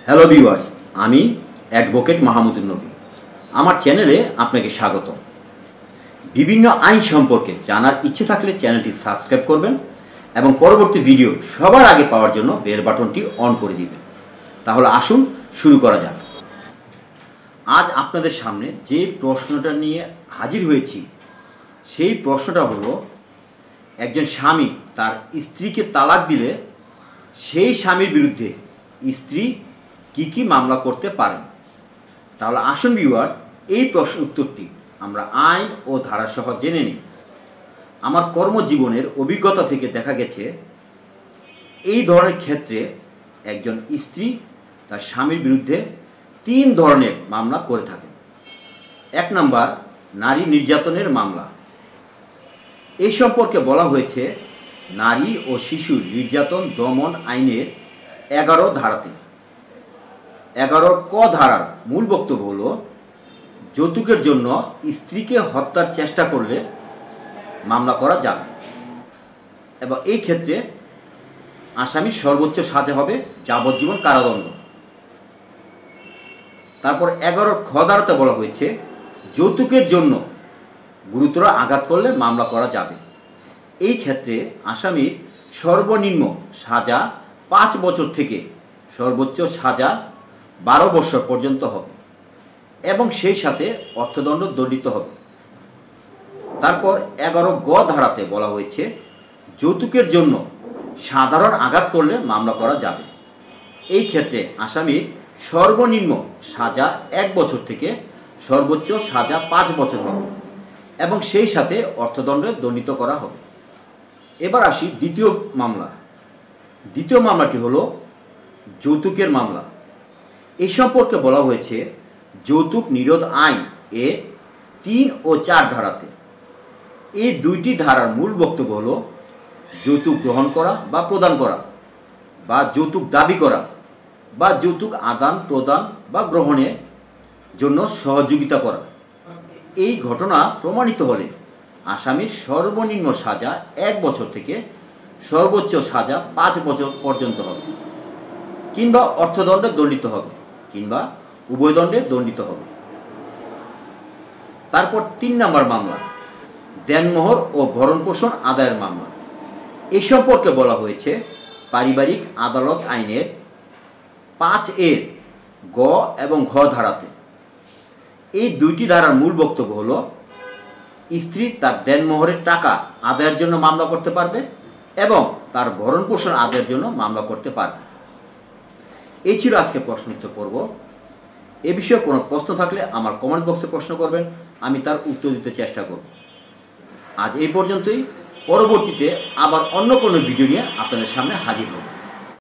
Hello viewers, আমি advocate Mahmudunnabi. আমার চ্যানেলে আপনাকে স্বাগত। বিভিন্ন আইন সম্পর্কে জানার ইচ্ছে থাকলে চ্যানেলটি সাবস্ক্রাইব করবেন এবং পরবর্তী ভিডিও সবার আগে পাওয়ার জন্য বেল বাটনটি অন করে দিবেন। তাহলে আসুন শুরু করা যাক। আজ আপনাদের সামনে যে প্রশ্নটা নিয়ে হাজির হয়েছি সেই প্রশ্নটা হলো, একজন স্বামী তার স্ত্রীকে তালাক দিলে সেই স্বামীর বিরুদ্ধে স্ত্রী কি কি মামলা করতে পারেন। তাহলে আসুন ভিউয়ার্স, এই প্রশ্নের উত্তরটি আমরা আইন ও ধারাসহ জেনে নিই। আমার কর্মজীবনের অভিজ্ঞতা থেকে দেখা গেছে এই ধরনের ক্ষেত্রে একজন স্ত্রী তার স্বামীর বিরুদ্ধে 3 ধরনের মামলা করে থাকেন। 1 নম্বর, নারী নির্যাতনের মামলা। এই সম্পর্কে বলা হয়েছে নারী ও শিশু নির্যাতন দমন আইনের 11 ধারাতে। 11 ক ধারার মূল বক্তব্য হলো, যৌতুকের জন্য স্ত্রীকে হত্যার চেষ্টা করলে মামলা করা যাবে এবং এই ক্ষেত্রে আসামির সর্বোচ্চ সাজা হবে যাবজ্জীবন কারাদণ্ড। তারপর 11 খ ধারাতে বলা হয়েছে যৌতুকের জন্য গুরুতর আঘাত করলে মামলা করা যাবে। এই ক্ষেত্রে আসামির সর্বনিম্ন সাজা 5 বছর থেকে সর্বোচ্চ সাজা 12 বছর পর্যন্ত হবে এবং সেই সাথে অর্থদণ্ড দণ্ডিত হবে। তারপর 11 গ ধারাতে বলা হয়েছে যৌতুকের জন্য সাধারণ আঘাত করলে মামলা করা যাবে। এই ক্ষেত্রে আসামির সর্বনিম্ন সাজা 1 বছর থেকে সর্বোচ্চ সাজা 5 বছর হবে এবং সেই সাথে অর্থদণ্ডে দণ্ডিত করা হবে। এবার আসি দ্বিতীয় মামলা। দ্বিতীয় মামলাটি হলো যৌতুকের মামলা। এই সম্পর্কে বলা হয়েছে যৌতুক নিরোধ আইন এর 3 ও 4 ধারাতে। এই 2টি ধারার মূল বক্তব্য হলো যৌতুক গ্রহণ করা বা প্রদান করা বা যৌতুক দাবি করা বা যৌতুক আদান প্রদান বা গ্রহণের জন্য সহযোগিতা করা। এই ঘটনা প্রমাণিত হলে আসামির সর্বনিম্ন সাজা 1 বছর থেকে সর্বোচ্চ সাজা 5 বছর পর্যন্ত হবে কিংবা অর্থদণ্ডে দণ্ডিত হবে কিংবা উভয় দণ্ডে দণ্ডিত হবে। তারপর 3 নম্বর মামলা, দেনমোহর ও ভরণপোষণ আদায়ের মামলা। এই সম্পর্কে বলা হয়েছে পারিবারিক আদালত আইনের 5 এর গ এবং ঘ ধারাতে। এই 2টি ধারার মূল বক্তব্য হলো স্ত্রী তার দেনমোহরের টাকা আদায়ের জন্য মামলা করতে পারবে এবং তার ভরণপোষণ আদায়ের জন্য মামলা করতে পারবে। এই ছিল আজকে প্রশ্ন উত্তর পর্ব। এ বিষয়ে কোনো প্রশ্ন থাকলে আমার কমেন্ট বক্সে প্রশ্ন করবেন, আমি তার উত্তর দিতে চেষ্টা করব। আজ এই পর্যন্তই। পরবর্তীতে আবার অন্য কোনো ভিডিও নিয়ে আপনাদের সামনে হাজির হব।